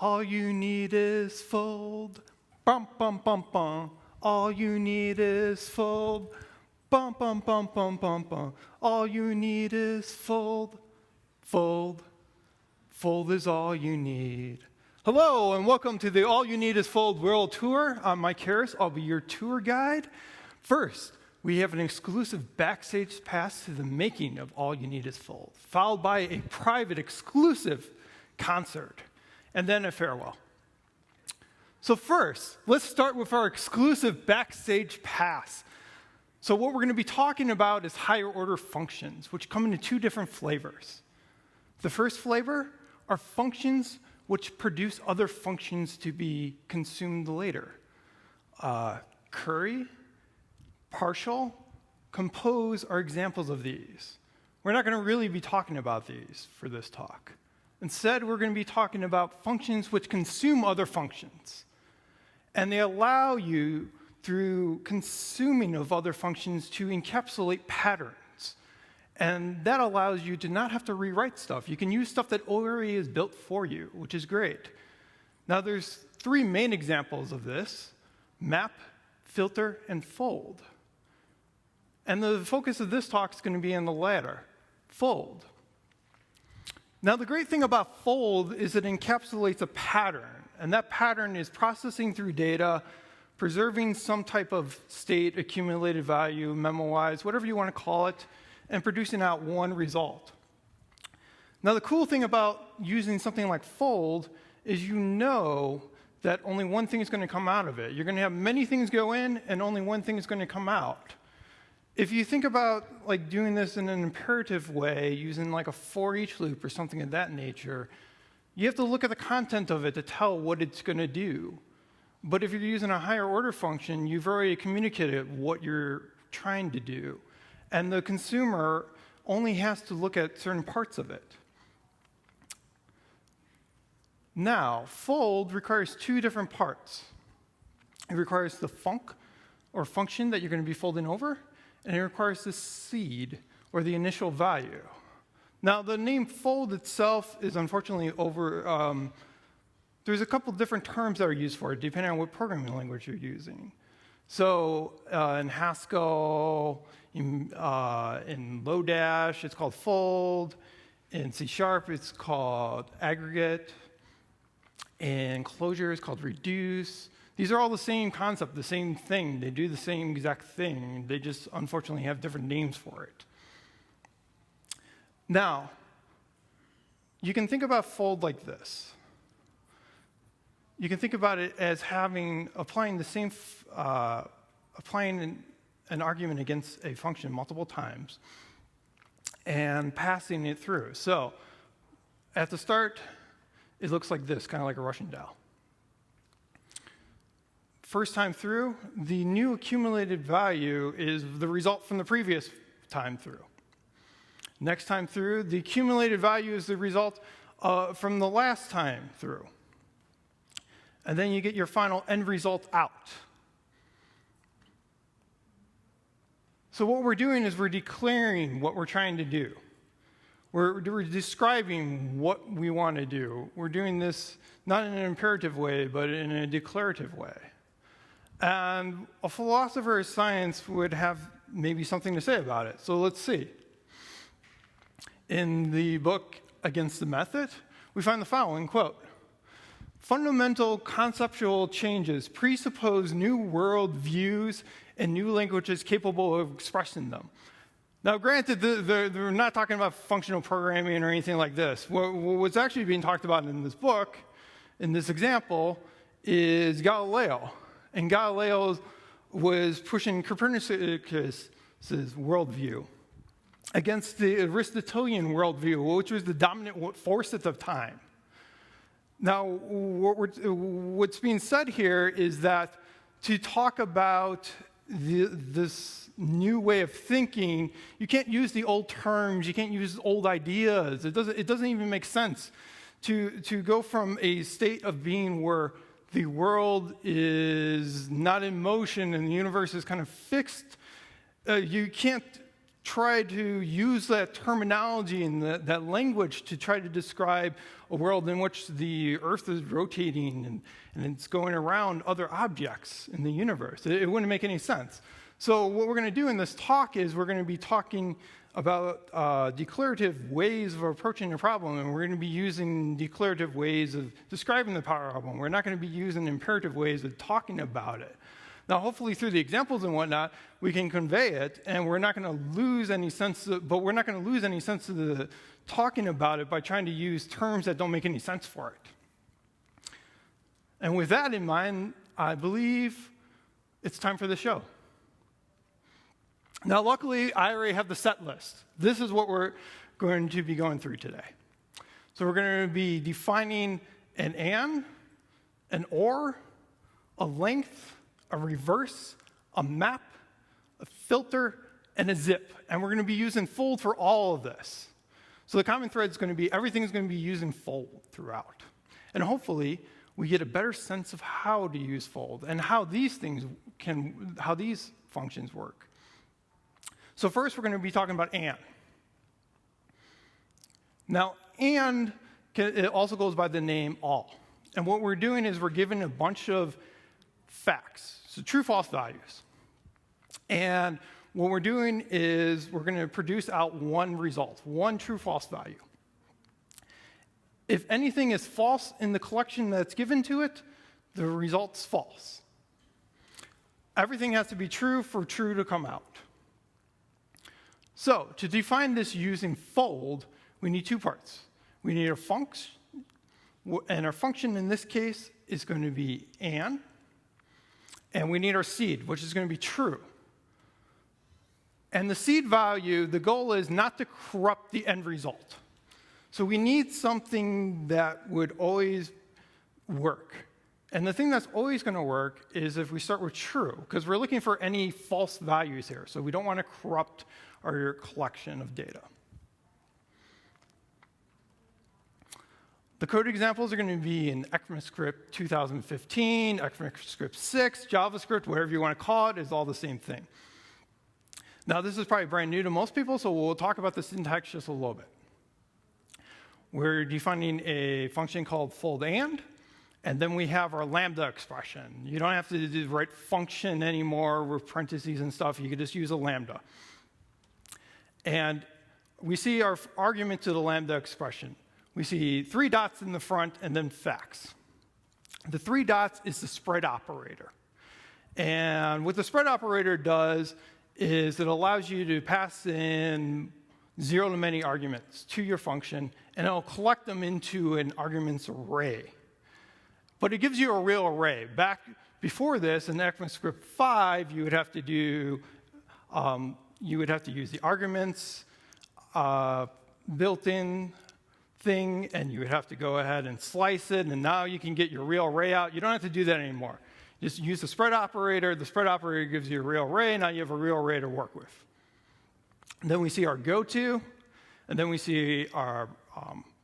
All you need is fold. Bum, bum, bum, bum. All you need is fold. Bum, bum, bum, bum, bum, bum. All you need is fold. Fold. Fold is all you need. Hello, and welcome to the All You Need Is Fold World Tour. I'm Mike Harris. I'll be your tour guide. First, we have an exclusive backstage pass to the making of All You Need Is Fold, followed by a private exclusive concert, and then a farewell. So first, let's start with our exclusive backstage pass. So what we're going to be talking about is higher order functions, which come in two different flavors. The first flavor are functions which produce other functions to be consumed later. Curry, partial, compose are examples of these. We're not going to really be talking about these for this talk. Instead, we're going to be talking about functions which consume other functions. And they allow you, through consuming of other functions, to encapsulate patterns. And that allows you to not have to rewrite stuff. You can use stuff that already is built for you, which is great. Now, there's three main examples of this: map, filter, and fold. And the focus of this talk is going to be on the latter, fold. Now, the great thing about fold is it encapsulates a pattern, and that pattern is processing through data, preserving some type of state, accumulated value, memo-wise, whatever you want to call it, and producing out one result. Now, the cool thing about using something like fold is you know that only one thing is going to come out of it. You're going to have many things go in, and only one thing is going to come out. If you think about like doing this in an imperative way, using like a for each loop or something of that nature, you have to look at the content of it to tell what it's going to do. But if you're using a higher order function, you've already communicated what you're trying to do. And the consumer only has to look at certain parts of it. Now, fold requires two different parts. It requires the func, or function, that you're going to be folding over, and it requires the seed, or the initial value. Now, the name fold itself is unfortunately there's a couple different terms that are used for it, depending on what programming language you're using. So in Haskell, in Lodash, it's called fold. In C#, it's called aggregate. In Clojure, it's called reduce. These are all the same concept, the same thing. They do the same exact thing. They just, unfortunately, have different names for it. Now, you can think about fold like this. You can think about it as applying an argument against a function multiple times and passing it through. So at the start, it looks like this, kind of like a Russian doll. First time through, the new accumulated value is the result from the previous time through. Next time through, the accumulated value is the result from the last time through. And then you get your final end result out. So what we're doing is we're declaring what we're trying to do. We're describing what we want to do. We're doing this not in an imperative way, but in a declarative way. And a philosopher of science would have maybe something to say about it. So let's see. In the book Against the Method, we find the following quote: "Fundamental conceptual changes presuppose new world views and new languages capable of expressing them." Now, granted, they're not talking about functional programming or anything like this. What's actually being talked about in this book, in this example, is Galileo. And Galileo was pushing Copernicus' worldview against the Aristotelian worldview, which was the dominant force at the time. Now, what's being said here is that to talk about this new way of thinking, you can't use the old terms, you can't use old ideas. It doesn't even make sense to go from a state of being where the world is not in motion and the universe is kind of fixed. You can't try to use that terminology and that language to try to describe a world in which the Earth is rotating and it's going around other objects in the universe. It wouldn't make any sense. So what we're going to do in this talk is we're going to be talking about declarative ways of approaching a problem, and we're going to be using declarative ways of describing the problem. We're not going to be using imperative ways of talking about it. Now, hopefully through the examples and whatnot, we can convey it, and we're not going to lose any sense of, but we're not going to lose any sense of the talking about it by trying to use terms that don't make any sense for it. And with that in mind, I believe it's time for the show. Now, luckily, I already have the set list. This is what we're going to be going through today. So we're going to be defining an or, a length, a reverse, a map, a filter, and a zip. And we're going to be using fold for all of this. So the common thread is going to be everything's going to be using fold throughout. And hopefully, we get a better sense of how to use fold and how these functions work. So first, we're going to be talking about and. Now, and it also goes by the name all. And what we're doing is we're giving a bunch of facts, so true, false values. And what we're doing is we're going to produce out one result, one true, false value. If anything is false in the collection that's given to it, the result's false. Everything has to be true for true to come out. So, to define this using fold, we need two parts. We need a function, and our function in this case is going to be and we need our seed, which is going to be true. And the seed value, the goal is not to corrupt the end result. So we need something that would always work. And the thing that's always going to work is if we start with true, because we're looking for any false values here, so we don't want to corrupt our collection of data. The code examples are going to be in ECMAScript 2015, ECMAScript 6, JavaScript, whatever you want to call it, is all the same thing. Now, this is probably brand new to most people, so we'll talk about the syntax just a little bit. We're defining a function called fold and then we have our lambda expression. You don't have to write function anymore with parentheses and stuff. You can just use a lambda. And we see our argument to the lambda expression. We see 3 dots in the front and then facts. The 3 dots is the spread operator. And what the spread operator does is it allows you to pass in 0 to many arguments to your function, and it'll collect them into an arguments array. But it gives you a real array. Back before this, in ECMAScript 5, you would have to use the arguments built-in thing, and you would have to go ahead and slice it, and now you can get your real array out. You don't have to do that anymore. Just use the spread operator. The spread operator gives you a real array. Now you have a real array to work with. And then we see our goto, and then we see our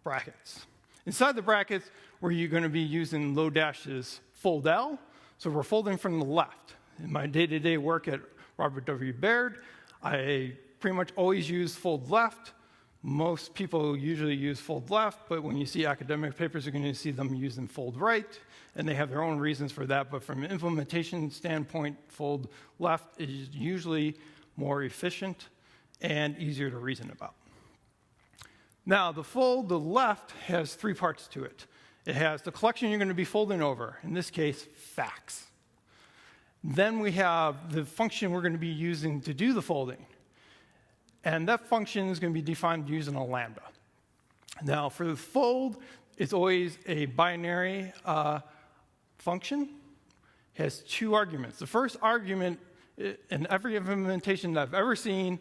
brackets. Inside the brackets, we're going to be using low dashes fold L, so we're folding from the left. In my day-to-day work at Robert W. Baird, I pretty much always use fold left. Most people usually use fold left, but when you see academic papers, you're going to see them using fold right, and they have their own reasons for that. But from an implementation standpoint, fold left is usually more efficient and easier to reason about. Now, the fold to the left has 3 parts to it. It has the collection you're going to be folding over, in this case, facts. Then we have the function we're going to be using to do the folding. And that function is going to be defined using a lambda. Now, for the fold, it's always a binary function. It has 2 arguments. The first argument in every implementation that I've ever seen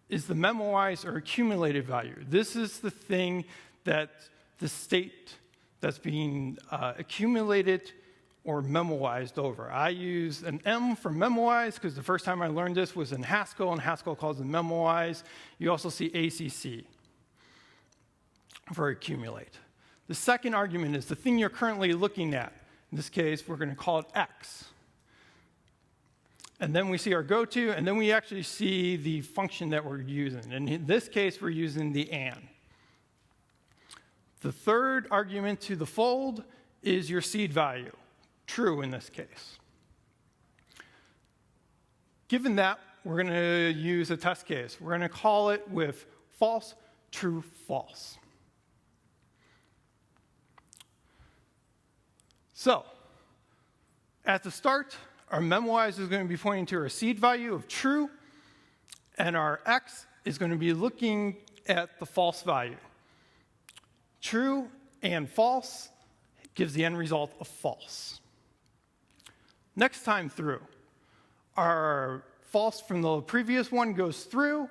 is the memoized or accumulated value. This is the thing that the state that's being accumulated or memoized over. I use an M for memoize because the first time I learned this was in Haskell, and Haskell calls it memoize. You also see ACC for accumulate. The second argument is the thing you're currently looking at. In this case, we're going to call it X. And then we see our goto, and then we actually see the function that we're using. And in this case, we're using the and. The third argument to the fold is your seed value, true in this case. Given that, we're going to use a test case. We're going to call it with false, true, false. So, at the start, our memwise is going to be pointing to our seed value of true, and our x is going to be looking at the false value. True and false gives the end result of false. Next time through, our false from the previous one goes through.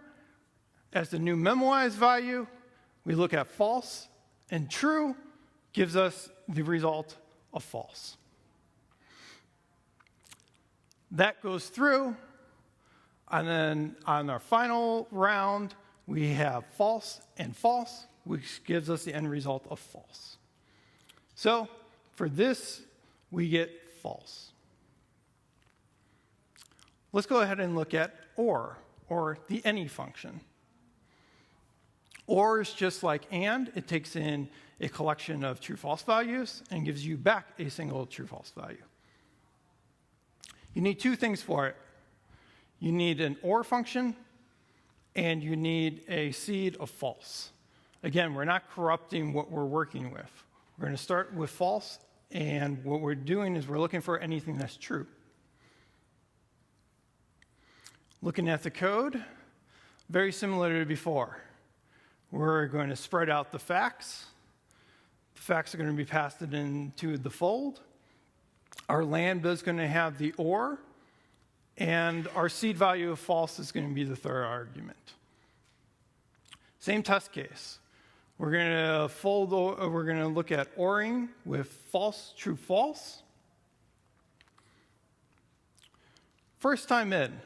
As the new memwise value, we look at false, and true gives us the result of false. That goes through, and then on our final round, we have false and false, which gives us the end result of false. So for this, we get false. Let's go ahead and look at or the any function. Or is just like and. It takes in a collection of true-false values and gives you back a single true-false value. You need two things for it. You need an or function, and you need a seed of false. Again, we're not corrupting what we're working with. We're going to start with false, and what we're doing is we're looking for anything that's true. Looking at the code, very similar to before. We're going to spread out the facts. The facts are going to be passed into the fold. Our lambda is going to have the or, and our seed value of false is going to be the third argument. Same test case. We're going to look at oring with false, true, false. First time in,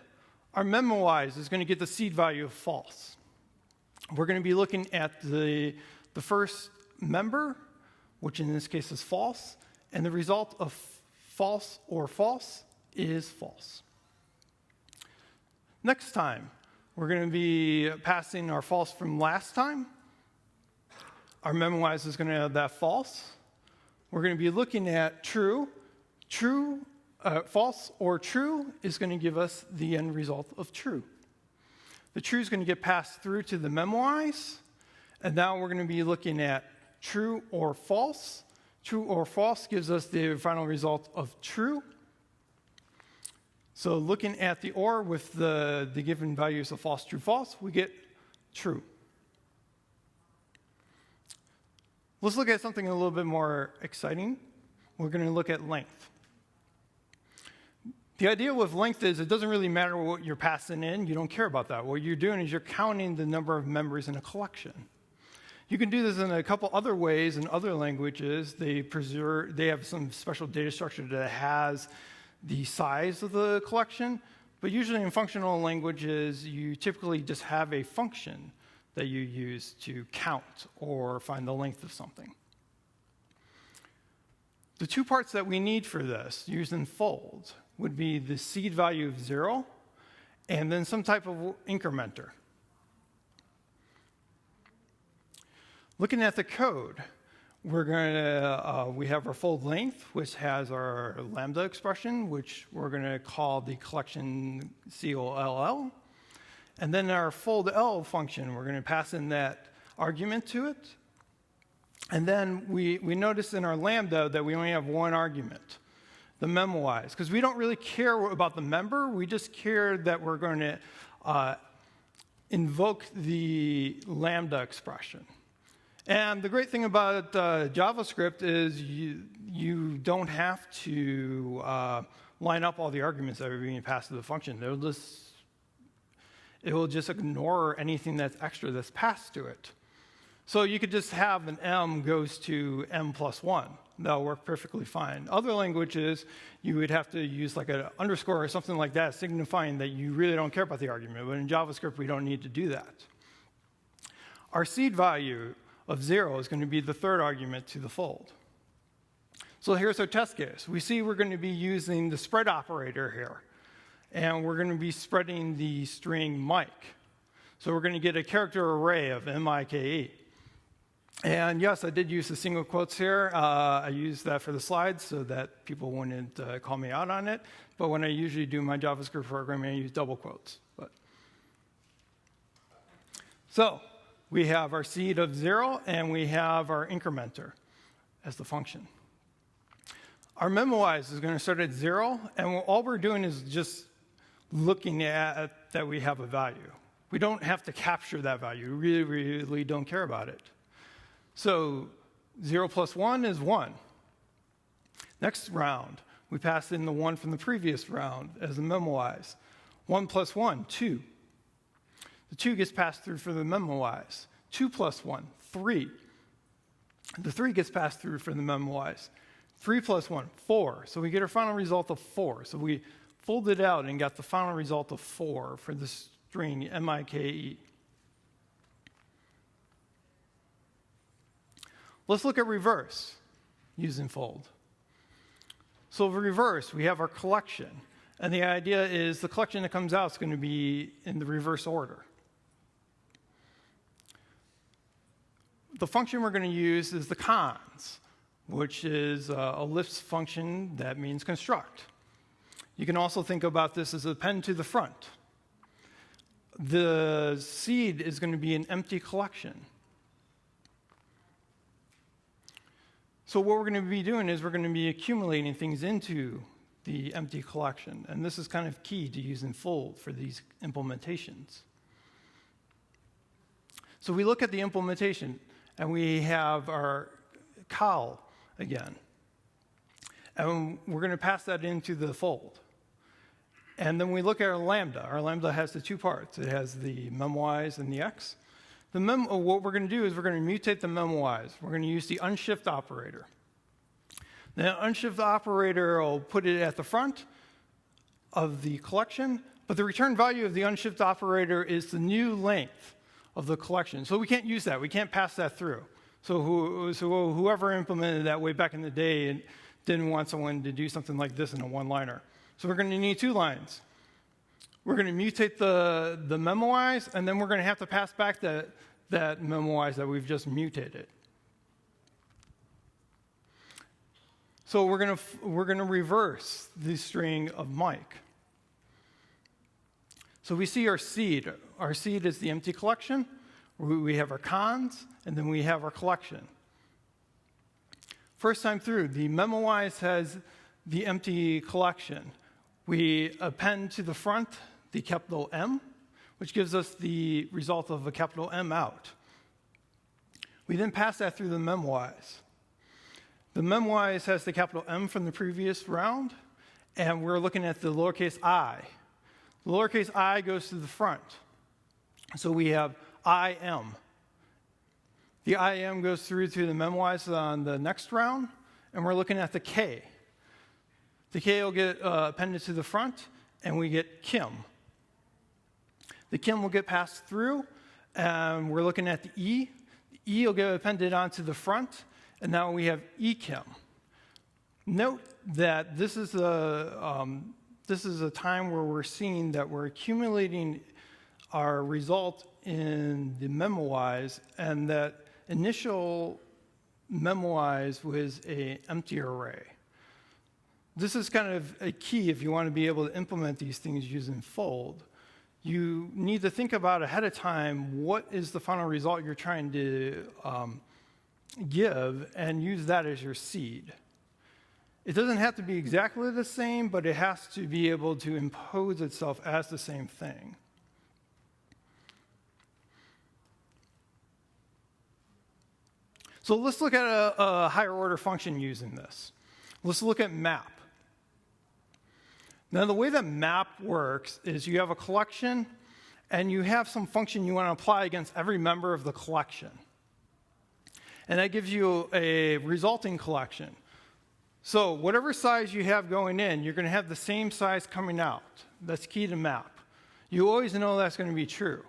our memwise is going to get the seed value of false. We're going to be looking at the first member, which in this case is false, and the result of false or false is false. Next time, we're going to be passing our false from last time. Our memwise is going to have that false. We're going to be looking at true. False or true is going to give us the end result of true. The true is going to get passed through to the memwise, and now we're going to be looking at true or false. True or false gives us the final result of true. So looking at the or with the given values of false, true, false, we get true. Let's look at something a little bit more exciting. We're going to look at length. The idea with length is it doesn't really matter what you're passing in. You don't care about that. What you're doing is you're counting the number of members in a collection. You can do this in a couple other ways in other languages. They have some special data structure that has the size of the collection, but usually in functional languages, you typically just have a function that you use to count or find the length of something. The two parts that we need for this, used in fold, would be the seed value of 0 and then some type of incrementer. Looking at the code, we have our fold length, which has our lambda expression, which we're going to call the collection COLL. And then our fold L function, we're going to pass in that argument to it. And then we notice in our lambda that we only have one argument, the memwise, because we don't really care about the member. We just care that we're going to invoke the lambda expression. And the great thing about JavaScript is you don't have to line up all the arguments that are being passed to the function. It will just ignore anything that's extra that's passed to it. So you could just have an m goes to m plus 1. That'll work perfectly fine. Other languages, you would have to use like an underscore or something like that, signifying that you really don't care about the argument. But in JavaScript, we don't need to do that. Our seed value of 0 is going to be the third argument to the fold. So here's our test case. We see we're going to be using the spread operator here. and we're going to be spreading the string Mike. So we're going to get a character array of M-I-K-E. And yes, I did use the single quotes here. I used that for the slides so that people wouldn't call me out on it. But when I usually do my JavaScript programming, I use double quotes. So we have our seed of 0, and we have our incrementer as the function. Our memoize is going to start at 0, and all we're doing is just looking at that we have a value. We don't have to capture that value. We really don't care about it. So 0 plus 1 is 1. Next round, we pass in the 1 from the previous round as the memoize. 1 plus 1, 2. The 2 gets passed through for the memoize. 2 plus 1, 3. The 3 gets passed through for the memoize. 3 plus 1, 4. So we get our final result of 4. So we folded out and got the final result of 4 for the string M-I-K-E. Let's look at reverse using fold. So reverse, we have our collection. And the idea is the collection that comes out is going to be in the reverse order. The function we're going to use is the cons, which is a lifts function that means construct. You can also think about this as append to the front. The seed is going to be an empty collection. So what we're going to be doing is we're going to be accumulating things into the empty collection. And this is kind of key to using fold for these implementations. So we look at the implementation, and we have our col again. And we're going to pass that into the fold. And then we look at our lambda. Our lambda has the two parts. It has the memoize and the x. What we're going to do is we're going to mutate the memoize. We're going to use the unshift operator. The unshift operator will put it at the front of the collection, but the return value of the unshift operator is the new length of the collection. So we can't use that. We can't pass that through. So whoever implemented that way back in the day and didn't want someone to do something like this in a one-liner. So we're going to need 2 lines. We're going to mutate the memoize, and then we're going to have to pass back that memoize that we've just mutated. So we're going to reverse the string of Mike. So we see our seed. Our seed is the empty collection. We have our cons, and then we have our collection. First time through, the memoize has the empty collection. We append to the front the capital M, which gives us the result of a capital M out. We then pass that through the memoize. The memoize has the capital M from the previous round, and we're looking at the lowercase I. The lowercase I goes to the front. So we have IM. The IM goes through to the memoize on the next round, and we're looking at the K. The K will get appended to the front, and we get Kim. The Kim will get passed through, and we're looking at the E. The E will get appended onto the front, and now we have ekim. Note that this is a time where we're seeing that we're accumulating our result in the memoize, and that initial memoize was an empty array. This is kind of a key if you want to be able to implement these things using fold. You need to think about ahead of time what is the final result you're trying to give, and use that as your seed. It doesn't have to be exactly the same, but it has to be able to impose itself as the same thing. So let's look at a higher order function using this. Let's look at map. Now, the way that map works is you have a collection, and you have some function you want to apply against every member of the collection. And that gives you a resulting collection. So whatever size you have going in, you're going to have the same size coming out. That's key to map. You always know that's going to be true.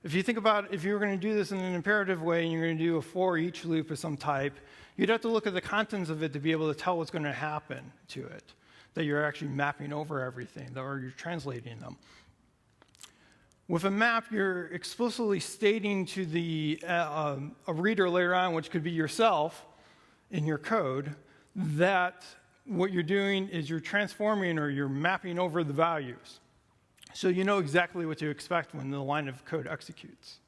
If you think about if you were going to do this in an imperative way and you're going to do a for each loop of some type, you'd have to look at the contents of it to be able to tell what's going to happen to it. that you're actually mapping over everything, or you're translating them. With a map, you're explicitly stating to a reader later on, which could be yourself in your code, that what you're doing is you're transforming or you're mapping over the values. So you know exactly what to expect when the line of code executes.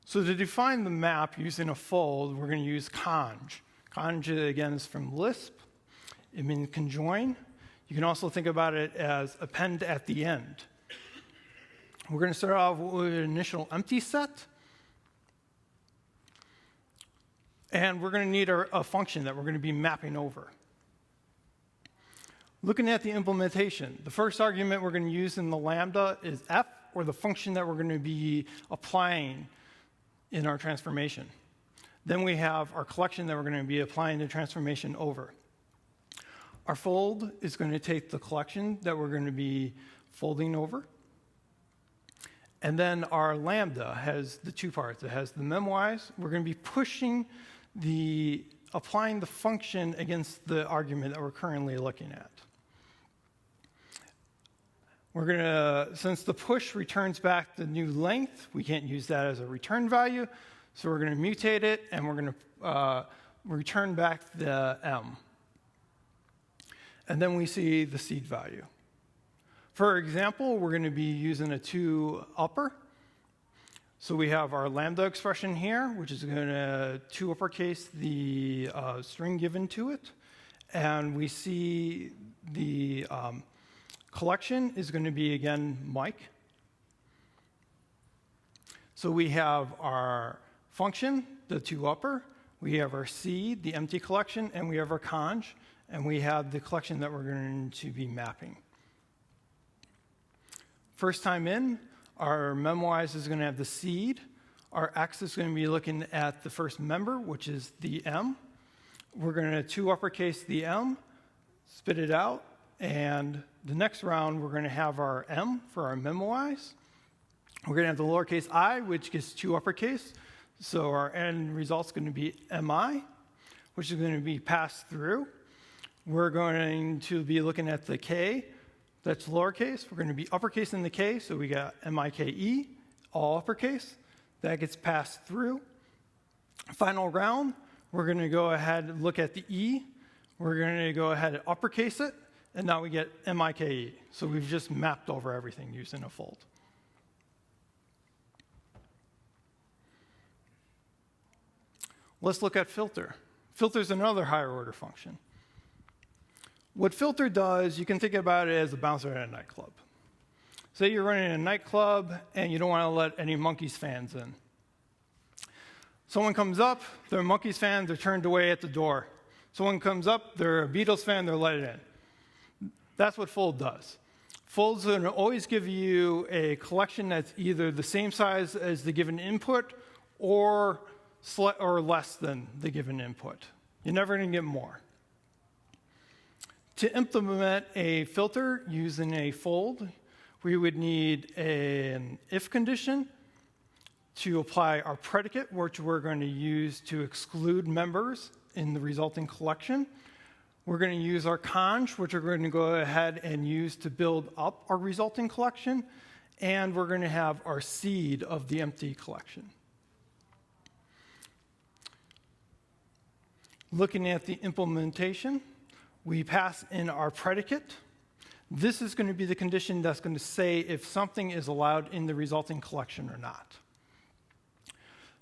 So to define the map using a fold, we're going to use conj. Conj, again, is from Lisp. It means conjoin. You can also think about it as append at the end. We're going to start off with an initial empty set. And we're going to need a function that we're going to be mapping over. Looking at the implementation, the first argument we're going to use in the lambda is f, or the function that we're going to be applying in our transformation. Then we have our collection that we're going to be applying the transformation over. Our fold is going to take the collection that we're going to be folding over. And then our lambda has the two parts. It has the memwise. We're going to be applying the function against the argument that we're currently looking at. We're going to, since the push returns back the new length, we can't use that as a return value. So we're going to mutate it, and we're going to return back the m. And then we see the seed value. For example, we're going to be using a 2 upper. So we have our lambda expression here, which is going to 2 uppercase the string given to it. And we see the collection is going to be, again, Mike. So we have our function, the 2 upper. We have our seed, the empty collection, and we have our conj. And we have the collection that we're going to be mapping. First time in, our memwise is going to have the seed. Our x is going to be looking at the first member, which is the m. We're going to 2 uppercase the m, spit it out, and the next round we're going to have our m for our memwise. We're going to have the lowercase I, which gets 2 uppercase. So our end result's going to be mi, which is going to be passed through. We're going to be looking at the k. That's lowercase. We're going to be uppercase in the k, so we got MIKE, all uppercase. That gets passed through. Final round, we're going to go ahead and look at the e. We're going to go ahead and uppercase it, and now we get MIKE. So we've just mapped over everything using a fold. Let's look at filter. Filter is another higher order function. What filter does, you can think about it as a bouncer at a nightclub. Say you're running a nightclub and you don't want to let any Monkees fans in. Someone comes up, they're a Monkees fan, they're turned away at the door. Someone comes up, they're a Beatles fan, they're let in. That's what fold does. Fold's going to always give you a collection that's either the same size as the given input or less than the given input. You're never going to get more. To implement a filter using a fold, we would need an if condition to apply our predicate, which we're going to use to exclude members in the resulting collection. We're going to use our conj, which we're going to go ahead and use to build up our resulting collection. And we're going to have our seed of the empty collection. Looking at the implementation, we pass in our predicate. This is going to be the condition that's going to say if something is allowed in the resulting collection or not.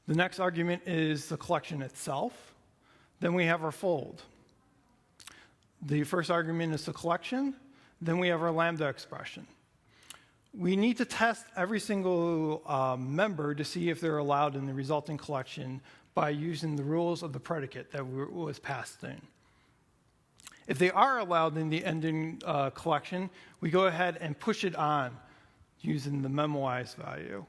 The next argument is the collection itself. Then we have our fold. The first argument is the collection. Then we have our lambda expression. We need to test every single member to see if they're allowed in the resulting collection by using the rules of the predicate that was passed in. If they are allowed in the ending collection, we go ahead and push it on using the memwise value.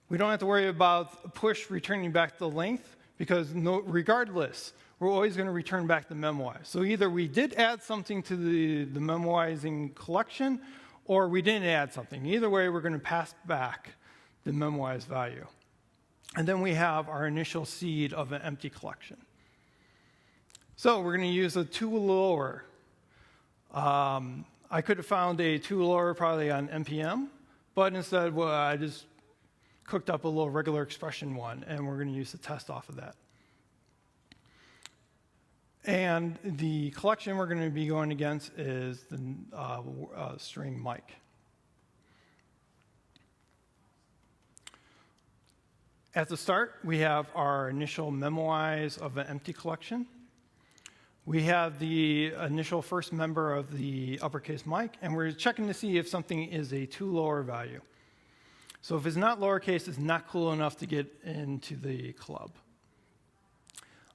We don't have to worry about push returning back the length because regardless, we're always going to return back the memwise. So either we did add something to the memwising collection or we didn't add something. Either way, we're going to pass back the memwise value. And then we have our initial seed of an empty collection. So we're going to use a tool lower. I could have found a tool lower probably on NPM, but instead, well, I just cooked up a little regular expression one, and we're going to use the test off of that. And the collection we're going to be going against is the string Mike. At the start, we have our initial memoize of an empty collection. We have the initial first member of the uppercase Mike, and we're checking to see if something is a too lower value. So if it's not lowercase, it's not cool enough to get into the club.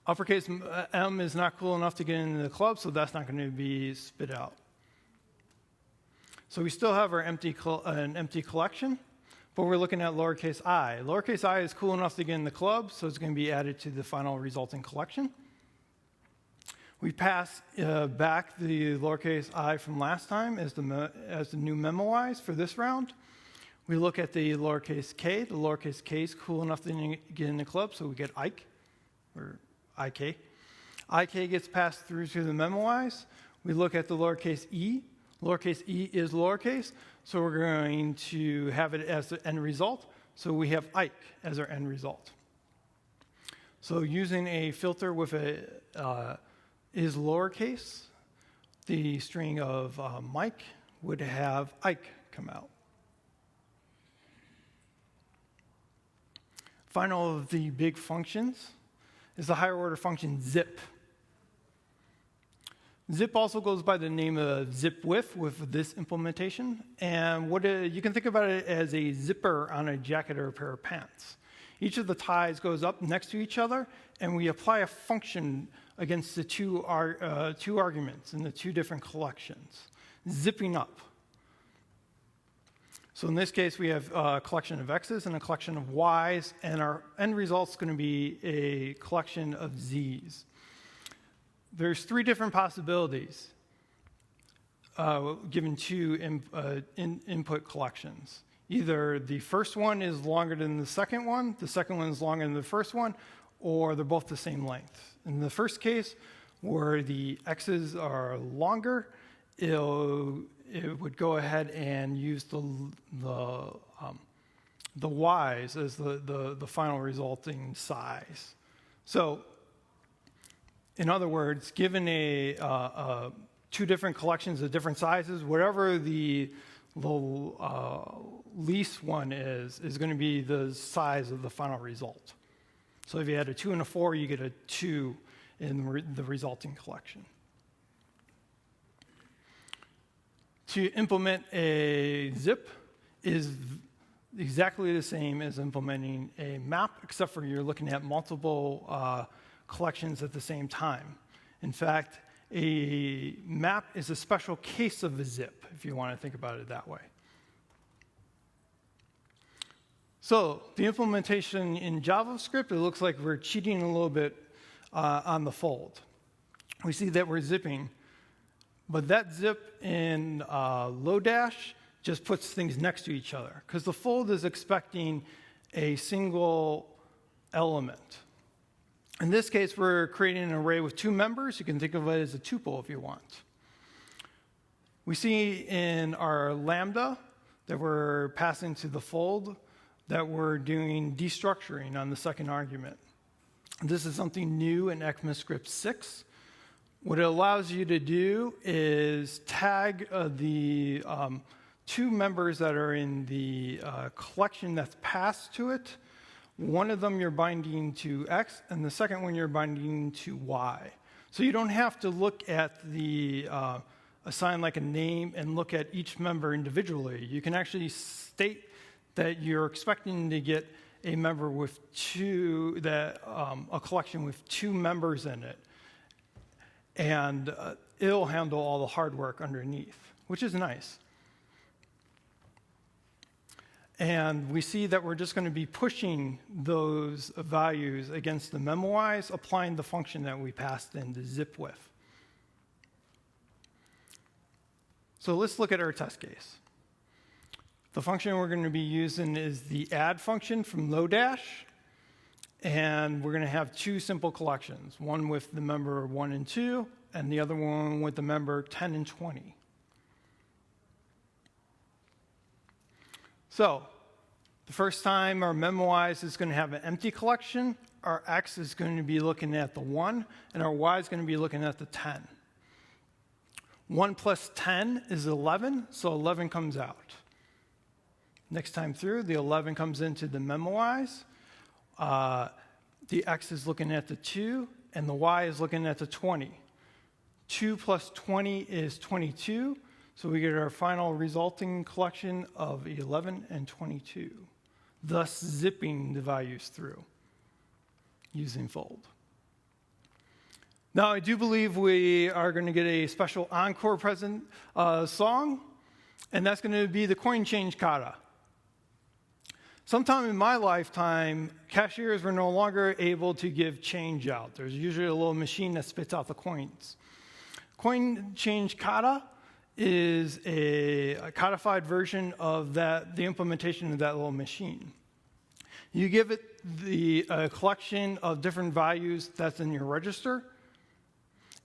Uppercase M is not cool enough to get into the club, so that's not going to be spit out. So we still have our an empty collection, but we're looking at lowercase I. Lowercase I is cool enough to get in the club, so it's going to be added to the final resulting collection. We pass back the lowercase I from last time as the new memoize for this round. We look at the lowercase k. The lowercase k is cool enough to get in the club, so we get Ike, or IK. IK gets passed through to the memoize. We look at the lowercase e. Lowercase e is lowercase, so we're going to have it as the end result. So we have Ike as our end result. So using a filter with a is lowercase, the string of Mike would have Ike come out. Final of the big functions is the higher order function zip. Zip also goes by the name of zip with this implementation. And you can think about it as a zipper on a jacket or a pair of pants. Each of the ties goes up next to each other, and we apply a function against the two arguments in the two different collections, zipping up. So in this case, we have a collection of x's and a collection of y's, and our end result is going to be a collection of z's. There's three different possibilities given two input collections. Either the first one is longer than the second one is longer than the first one, or they're both the same length. In the first case, where the x's are longer, it would go ahead and use the y's as the final resulting size. So, in other words, given two different collections of different sizes, whatever the least one is going to be the size of the final result. So if you had a 2 and a 4, you get a 2 in the resulting collection. To implement a zip is exactly the same as implementing a map, except for you're looking at multiple collections at the same time. In fact, a map is a special case of a zip, if you want to think about it that way. So the implementation in JavaScript, it looks like we're cheating a little bit on the fold. We see that we're zipping, but that zip in Lodash just puts things next to each other, because the fold is expecting a single element. In this case, we're creating an array with two members. You can think of it as a tuple if you want. We see in our lambda that we're passing to the fold that we're doing destructuring on the second argument. This is something new in ECMAScript 6. What it allows you to do is tag the two members that are in the collection that's passed to it. One of them you're binding to X, and the second one you're binding to Y. So you don't have to look at the assign like a name and look at each member individually. You can actually state that you're expecting to get a member with a collection with two members in it. And it'll handle all the hard work underneath, which is nice. And we see that we're just going to be pushing those values against the memoize, applying the function that we passed in the zip with. So let's look at our test case. The function we're going to be using is the add function from Lodash. And we're going to have two simple collections, one with the member 1 and 2, and the other one with the member 10 and 20. So the first time our memoize is going to have an empty collection, our X is going to be looking at the 1, and our Y is going to be looking at the 10. 1 plus 10 is 11, so 11 comes out. Next time through, the 11 comes into the memoize. The X is looking at the 2, and the Y is looking at the 20. 2 plus 20 is 22, so we get our final resulting collection of 11 and 22, thus zipping the values through using fold. Now, I do believe we are going to get a special encore present song, and that's going to be the coin change kata. Sometime in my lifetime, cashiers were no longer able to give change out. There's usually a little machine that spits out the coins. Coin change kata is a codified version of the implementation of that little machine. You give it the collection of different values that's in your register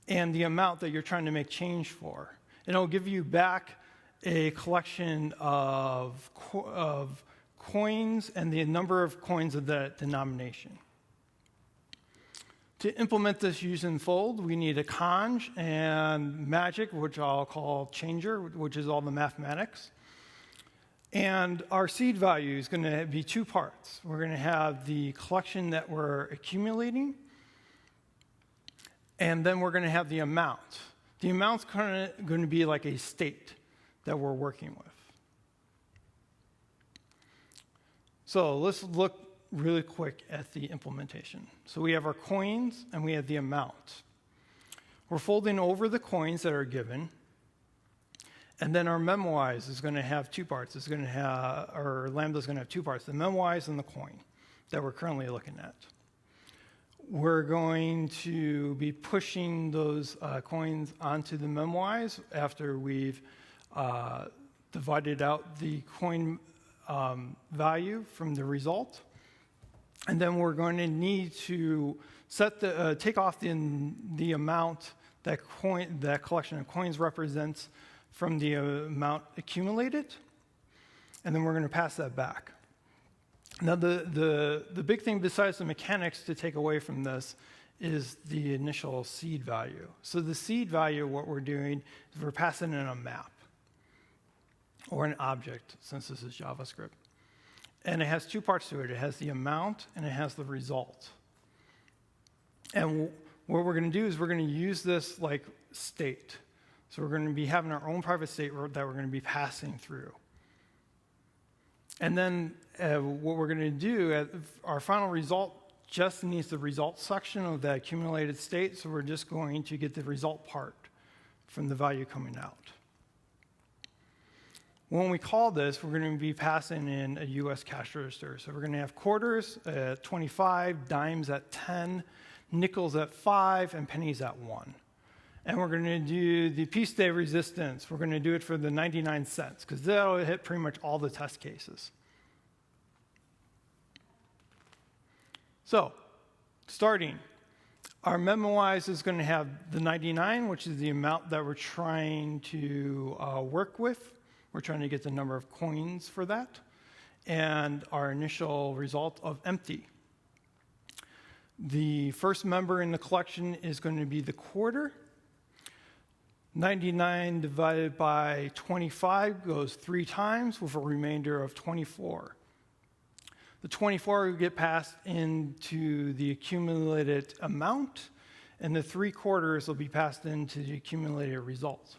and the amount that you're trying to make change for. And it'll give you back a collection of coins and the number of coins of that denomination. To implement this using fold, we need a conj and magic, which I'll call changer, which is all the mathematics. And our seed value is going to be two parts. We're going to have the collection that we're accumulating, and then we're going to have the amount. The amount's kind of going to be like a state that we're working with. So let's look really quick at the implementation. So we have our coins and we have the amount. We're folding over the coins that are given, and then our memoize is going to have two parts. It's going to have, or lambda is going to have two parts, the memoize and the coin that we're currently looking at. We're going to be pushing those coins onto the memoize after we've divided out the coin value from the result. And then we're going to need to set take off the amount that collection of coins represents from the amount accumulated, and then we're going to pass that back. Now, the big thing besides the mechanics to take away from this is the initial seed value. So the seed value, what we're doing is we're passing in a map or an object, since this is JavaScript. And it has two parts to it. It has the amount and it has the result. And what we're going to do is we're going to use this like state. So we're going to be having our own private state that we're going to be passing through. And then what we're going to do, our final result just needs the result section of that accumulated state. So we're just going to get the result part from the value coming out. When we call this, we're going to be passing in a US cash register. So we're going to have quarters at 25, dimes at 10, nickels at 5, and pennies at 1. And we're going to do the piece de resistance. We're going to do it for the 99 cents, because that'll hit pretty much all the test cases. So, starting, our memoize is going to have the 99, which is the amount that we're trying to work with. We're trying to get the number of coins for that, and our initial result of empty. The first member in the collection is going to be the quarter. 99 divided by 25 goes 3 times with a remainder of 24. The 24 will get passed into the accumulated amount, and the 3/4 will be passed into the accumulated result.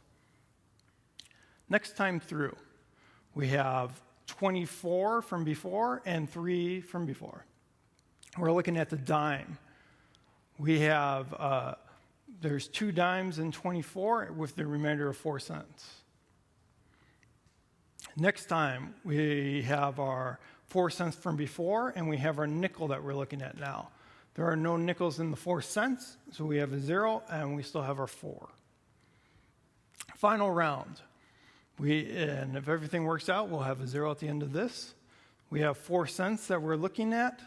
Next time through, we have 24 from before and 3 from before. We're looking at the dime. We have, there's 2 dimes in 24 with the remainder of 4 cents. Next time, we have our 4 cents from before, and we have our nickel that we're looking at now. There are no nickels in the 4 cents, so we have a 0, and we still have our 4. Final round. And if everything works out, we'll have a 0 at the end of this. We have 4 cents that we're looking at.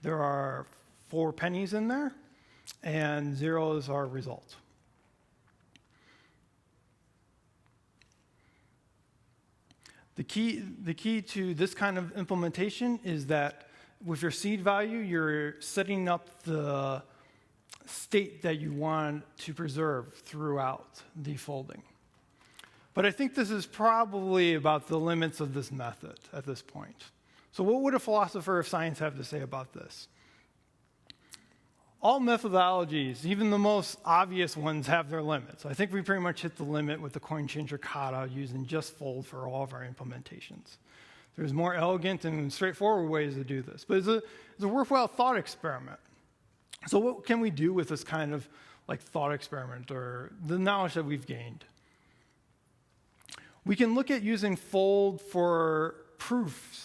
There are 4 pennies in there, and 0 is our result. The key to this kind of implementation is that with your seed value, you're setting up the state that you want to preserve throughout the folding. But I think this is probably about the limits of this method at this point. So what would a philosopher of science have to say about this? All methodologies, even the most obvious ones, have their limits. I think we pretty much hit the limit with the coin changer Kata using just fold for all of our implementations. There's more elegant and straightforward ways to do this, but it's a worthwhile thought experiment. So what can we do with this kind of like thought experiment or the knowledge that we've gained? We can look at using fold for proofs.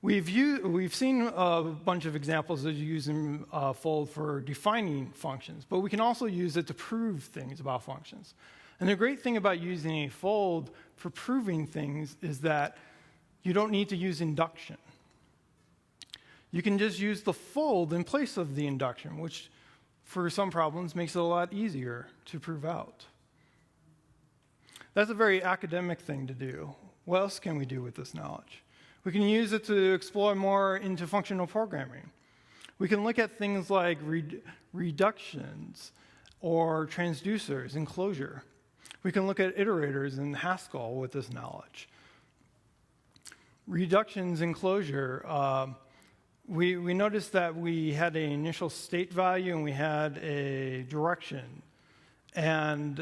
We've seen a bunch of examples of using fold for defining functions, but we can also use it to prove things about functions. And the great thing about using a fold for proving things is that you don't need to use induction. You can just use the fold in place of the induction, which for some problems makes it a lot easier to prove out. That's a very academic thing to do. What else can we do with this knowledge? We can use it to explore more into functional programming. We can look at things like reductions or transducers in Clojure. We can look at iterators in Haskell with this knowledge. Reductions in Clojure, we noticed that we had an initial state value and we had a direction. And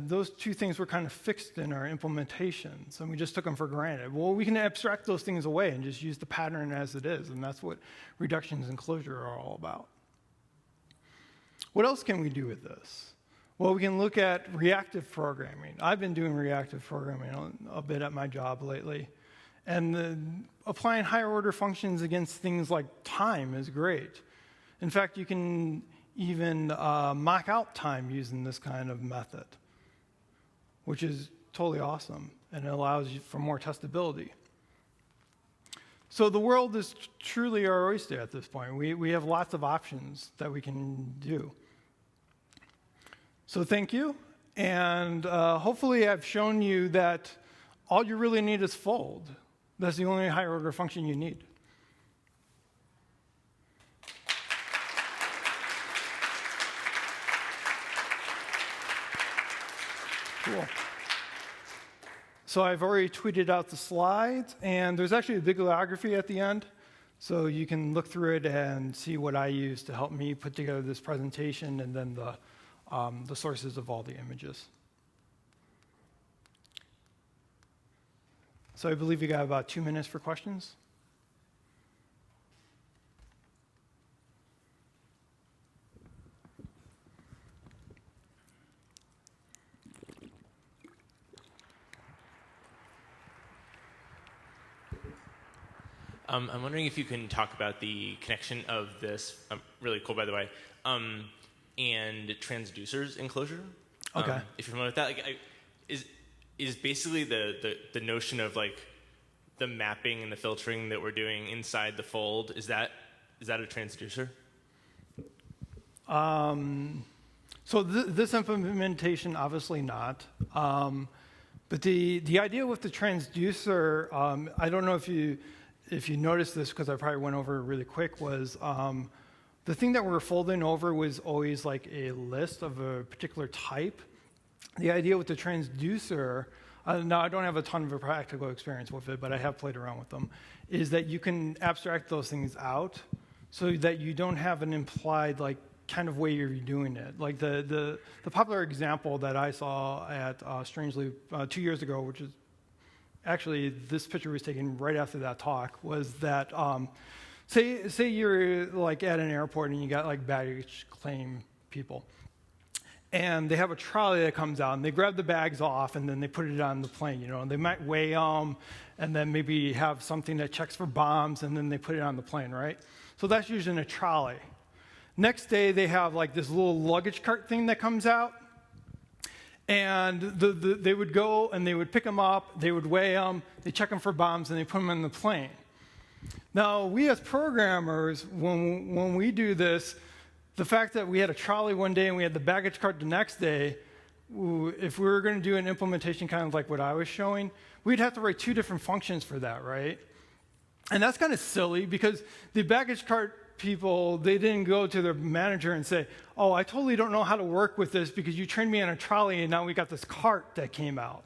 those two things were kind of fixed in our implementations, and we just took them for granted. Well, we can abstract those things away and just use the pattern as it is, and that's what reductions in Clojure are all about. What else can we do with this? Well, we can look at reactive programming. I've been doing reactive programming a bit at my job lately, and applying higher order functions against things like time is great. In fact, you can even mock out time using this kind of method, which is totally awesome, and it allows you for more testability. So the world is truly our oyster at this point. We have lots of options that we can do. So thank you, and hopefully I've shown you that all you really need is fold. That's the only higher order function you need. Cool. So I've already tweeted out the slides, and there's actually a bibliography at the end, so you can look through it and see what I use to help me put together this presentation, and then the sources of all the images. So I believe you got about 2 minutes for questions. I'm wondering if you can talk about the connection of this, really cool by the way, and transducers in Clojure. Okay. If you're familiar with that, like, is basically the notion of like the mapping and the filtering that we're doing inside the fold, is that a transducer? So this implementation, obviously not. But the idea with the transducer, I don't know if you noticed this, because I probably went over it really quick, was the thing that we're folding over was always like a list of a particular type. The idea with the transducer, now I don't have a ton of a practical experience with it, but I have played around with them, is that you can abstract those things out so that you don't have an implied like kind of way you're doing it. Like the popular example that I saw at Strangely 2 years ago, which is actually, this picture was taken right after that talk, was that say you're like at an airport and you got like baggage claim people, and they have a trolley that comes out and they grab the bags off and then they put it on the plane, and they might weigh them and then maybe have something that checks for bombs and then they put it on the plane, right? So that's using a trolley. Next day they have like this little luggage cart thing that comes out. And they would go and they would pick them up, they would weigh them, they check them for bombs, and they put them in the plane. Now, we as programmers, when we do this, the fact that we had a trolley one day and we had the baggage cart the next day, if we were going to do an implementation kind of like what I was showing, we'd have to write 2 different functions for that, right? And that's kind of silly because the baggage cart people, they didn't go to their manager and say, oh, I totally don't know how to work with this because you trained me on a trolley and now we got this cart that came out.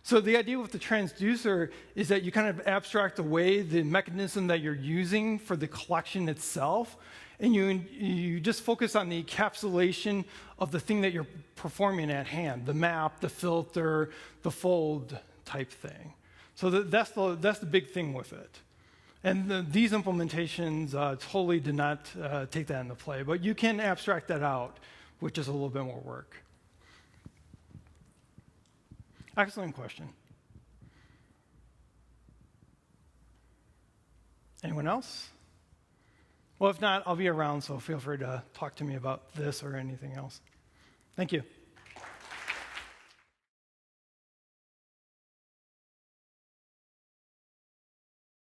So the idea with the transducer is that you kind of abstract away the mechanism that you're using for the collection itself, and you just focus on the encapsulation of the thing that you're performing at hand, the map, the filter, the fold type thing. So that's the big thing with it. And these implementations totally did not take that into play, but you can abstract that out, which is a little bit more work. Excellent question. Anyone else? Well, if not, I'll be around, so feel free to talk to me about this or anything else. Thank you.